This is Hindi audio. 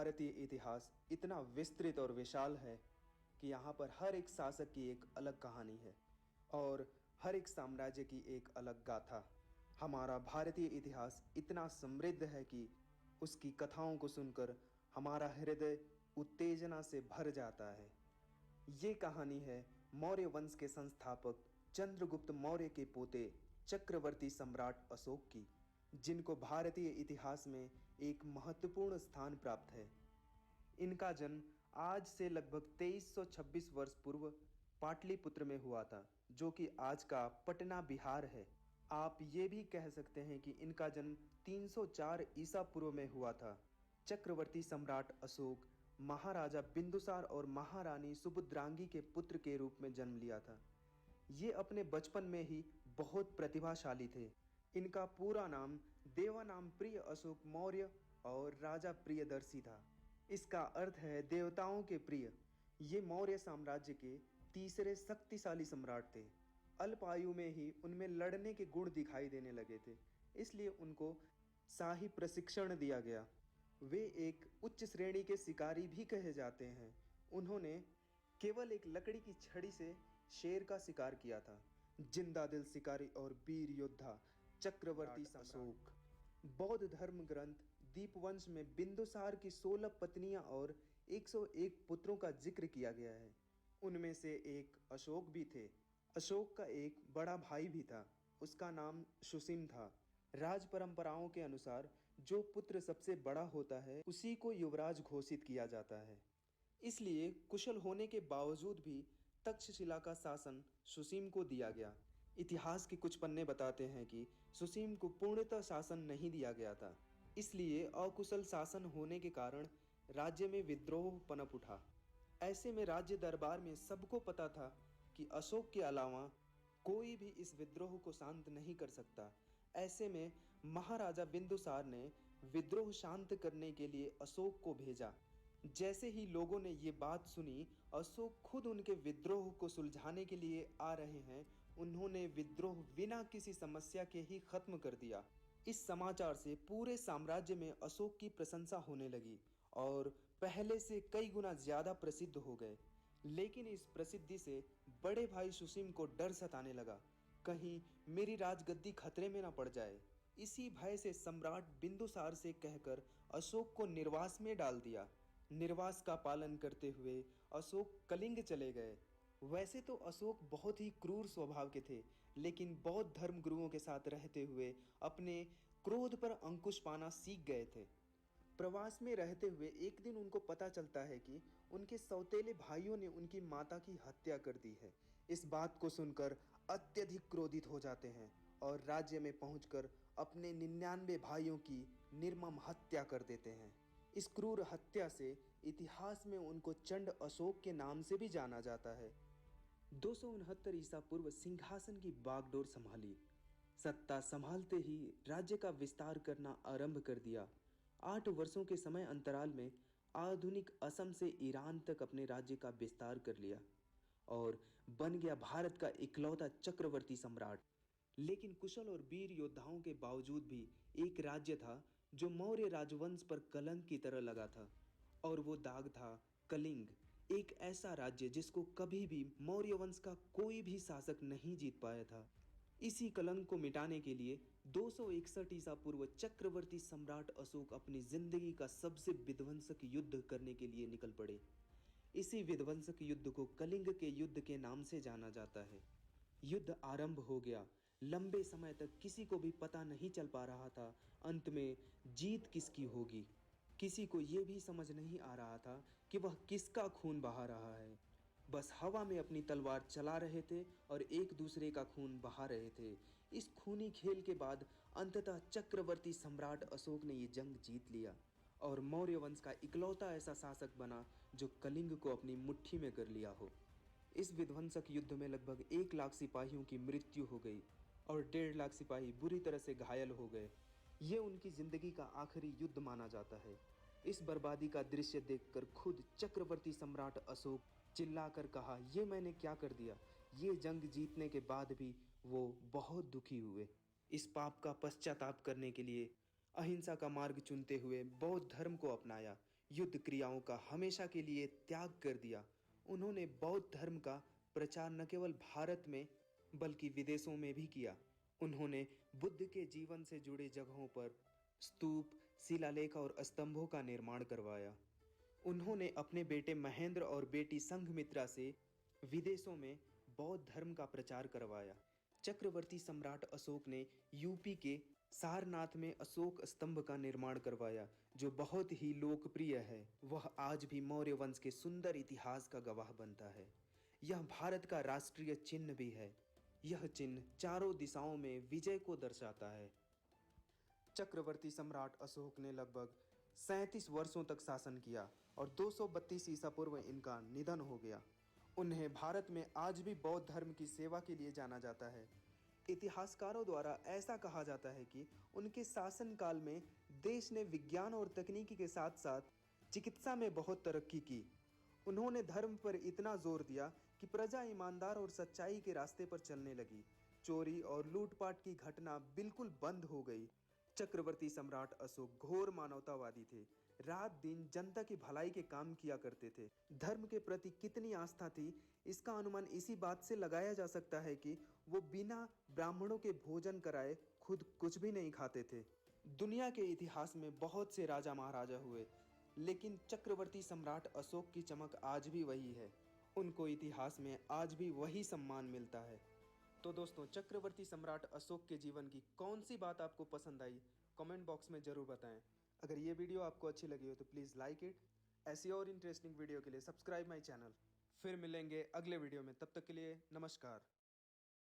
भारतीय इतिहास इतना विस्तृत और विशाल है कि यहाँ पर हर एक शासक की एक अलग कहानी है और हर एक साम्राज्य की एक अलग गाथा। हमारा भारतीय इतिहास इतना समृद्ध है कि उसकी कथाओं को सुनकर हमारा हृदय उत्तेजना से भर जाता है। ये कहानी है मौर्य वंश के संस्थापक चंद्रगुप्त मौर्य के पोते चक्रवर्ती सम्राट अशोक की, जिनको भारतीय इतिहास में एक महत्वपूर्ण स्थान प्राप्त है। इनका जन्म आज से लगभग 2326 वर्ष पूर्व पाटलिपुत्र में हुआ था, जो कि आज का पटना बिहार है। आप ये भी कह सकते हैं कि इनका जन्म 304 ईसा पूर्व में हुआ था। चक्रवर्ती सम्राट अशोक महाराजा बिंदुसार और महारानी सुभद्रांगी के पुत्र के रूप में जन्म लिया था। ये अपने बचपन में ही बहुत प्रतिभाशाली थे। इनका पूरा नाम देवानाम प्रिय अशोक मौर्य और राजा प्रियदर्शी था। इसका अर्थ है देवताओं के प्रिय। ये मौर्य साम्राज्य के तीसरे शक्तिशाली सम्राट थे। अल्प आयु में ही उनमें लड़ने के गुण दिखाई देने लगे थे, इसलिए उनको शाही प्रशिक्षण दिया गया। वे एक उच्च श्रेणी के शिकारी भी कहे जाते हैं। उन्होंने केवल एक लकड़ी की छड़ी से शेर का शिकार किया था। जिंदा दिल शिकारी और वीर योद्धा चक्रवर्ती अशोक। बौद्ध धर्म ग्रंथ दीपवंश में बिंदुसार की 16 पत्नियां और 101 पुत्रों का जिक्र किया गया है। उनमें से एक अशोक भी थे। अशोक का एक बड़ा भाई भी था, उसका नाम सुसीम था। राज परंपराओं के अनुसार जो पुत्र सबसे बड़ा होता है उसी को युवराज घोषित किया जाता है। इसलिए कुशल होने के बावजूद भी तक्षशिला का शासन सुसीम को दिया गया। इतिहास के कुछ पन्ने बताते हैं कि सुसीम को पूर्णतः शासन नहीं दिया गया था, इसलिए अकुशल शासन होने के कारण राज्य में विद्रोह पनप उठा। ऐसे में राज्य दरबार में सबको पता था कि अशोक के अलावा कोई भी इस विद्रोह को शांत नहीं कर सकता। ऐसे में महाराजा बिंदुसार ने विद्रोह शांत करने के लिए अशोक को भेजा। जैसे ही लोगों ने ये बात सुनी, अशोक खुद उनके विद्रोह को सुलझाने के लिए आ रहे हैं, उन्होंने विद्रोह बिना किसी समस्या के ही खत्म कर दिया। इस समाचार से पूरे साम्राज्य में अशोक की प्रशंसा होने लगी और पहले से कई गुना ज्यादा प्रसिद्ध हो गए। लेकिन इस प्रसिद्धि से बड़े भाई सुसीम को डर सताने लगा, कहीं मेरी राजगद्दी खतरे में न पड़ जाए। इसी भय से सम्राट बिंदुसार से कहकर अशोक को निर्वास में डाल दिया। निर्वास का पालन करते हुए अशोक कलिंग चले गए। वैसे तो अशोक बहुत ही क्रूर स्वभाव के थे, लेकिन बौद्ध धर्म गुरुओं के साथ रहते हुए अपने क्रोध पर अंकुश पाना सीख गए थे। प्रवास में रहते हुए एक दिन उनको पता चलता है कि उनके सौतेले भाइयों ने उनकी माता की हत्या कर दी है। इस बात को सुनकर अत्यधिक क्रोधित हो जाते हैं और राज्य में पहुंचकर अपने 99 भाइयों की निर्मम हत्या कर देते हैं। इस क्रूर हत्या से इतिहास में उनको चंड अशोक के नाम से भी जाना जाता है। 269 ईसा पूर्व सिंहासन की बागडोर संभाली। सत्ता संभालते ही राज्य का विस्तार करना आरंभ कर दिया। 8 वर्षों के समय अंतराल में आधुनिक असम से ईरान तक अपने राज्य का विस्तार कर लिया और बन गया भारत का इकलौता चक्रवर्ती सम्राट। लेकिन कुशल और वीर योद्धाओं के बावजूद भी एक राज्य था जो मौर्य राजवंश पर कलंक की तरह लगा था, और वो दाग था कलिंग। एक ऐसा राज्य जिसको कभी भी मौर्य वंश का कोई भी शासक नहीं जीत पाया था। इसी कलंक को मिटाने के लिए 261 ईसा पूर्व चक्रवर्ती सम्राट अशोक अपनी जिंदगी का सबसे विध्वंसक युद्ध करने के लिए निकल पड़े। इसी विध्वंसक युद्ध को कलिंग के युद्ध के नाम से जाना जाता है। युद्ध आरंभ हो गया। लंबे समय तक किसी को भी पता नहीं चल पा रहा था अंत में जीत किसकी होगी। किसी को यह भी समझ नहीं आ रहा था कि वह किसका खून बहा रहा है। बस हवा में अपनी तलवार चला रहे थे और एक दूसरे का खून बहा रहे थे। इस खूनी खेल के बाद अंततः चक्रवर्ती सम्राट अशोक ने ये जंग जीत लिया और मौर्य वंश का इकलौता ऐसा शासक बना जो कलिंग को अपनी मुट्ठी में कर लिया हो। इस विध्वंसक युद्ध में लगभग 1 लाख सिपाहियों की मृत्यु हो गई और 1.5 लाख सिपाही बुरी तरह से घायल हो गए। ये उनकी जिंदगी का आखिरी युद्ध माना जाता है। इस बर्बादी का दृश्य देखकर खुद चक्रवर्ती सम्राट अशोक चिल्लाकर कहा, ये मैंने क्या कर दिया। ये जंग जीतने के बाद भी वो बहुत दुखी हुए। इस पाप का पश्चाताप करने के लिए अहिंसा का मार्ग चुनते हुए बौद्ध धर्म को अपनाया। युद्ध क्रियाओं का हमेशा के लिए त्याग कर दिया। उन्होंने बौद्ध धर्म का प्रचार न केवल भारत में बल्कि विदेशों में भी किया। उन्होंने बुद्ध के जीवन से जुड़े जगहों पर स्तूप, शिलालेख और स्तंभों का निर्माण करवाया। उन्होंने अपने बेटे महेंद्र और बेटी संघमित्रा से विदेशों में बौद्ध धर्म का प्रचार करवाया। चक्रवर्ती सम्राट अशोक ने यूपी के सारनाथ में अशोक स्तंभ का निर्माण करवाया, जो बहुत ही लोकप्रिय है। वह आज भी मौर्य वंश के सुंदर इतिहास का गवाह बनता है। यह भारत का राष्ट्रीय चिन्ह भी है। यह चिन्ह चारों दिशाओं में विजय को दर्शाता है। चक्रवर्ती सम्राट अशोक ने लगभग 37 वर्षों तक शासन किया और 232 ईसा पूर्व इनका निधन हो गया। उन्हें भारत में आज भी बौद्ध धर्म की सेवा के लिए जाना जाता है। इतिहासकारों द्वारा ऐसा कहा जाता है कि उनके शासनकाल में देश ने विज्ञान और तकनीकी के साथ साथ चिकित्सा में बहुत तरक्की की। उन्होंने धर्म पर इतना जोर दिया कि प्रजा ईमानदार और सच्चाई के रास्ते पर चलने लगी। चोरी और लूटपाट की घटना बिल्कुल बंद हो गई। चक्रवर्ती सम्राट अशोक घोर मानवतावादी थे। रात दिन जनता की भलाई के काम किया करते थे। धर्म के प्रति कितनी आस्था थी, इसका अनुमान इसी बात से लगाया जा सकता है कि वो बिना ब्राह्मणों के भोजन कराए खुद कुछ भी नहीं खाते थे। दुनिया के इतिहास में बहुत से राजा महाराजा हुए, लेकिन चक्रवर्ती सम्राट अशोक की चमक आज भी वही है। उनको इतिहास में आज भी वही सम्मान मिलता है। तो दोस्तों, चक्रवर्ती सम्राट अशोक के जीवन की कौन सी बात आपको पसंद आई, कमेंट बॉक्स में ज़रूर बताएं। अगर ये वीडियो आपको अच्छी लगी हो तो प्लीज़ लाइक इट। ऐसी और इंटरेस्टिंग वीडियो के लिए सब्सक्राइब माई चैनल। फिर मिलेंगे अगले वीडियो में, तब तक के लिए नमस्कार।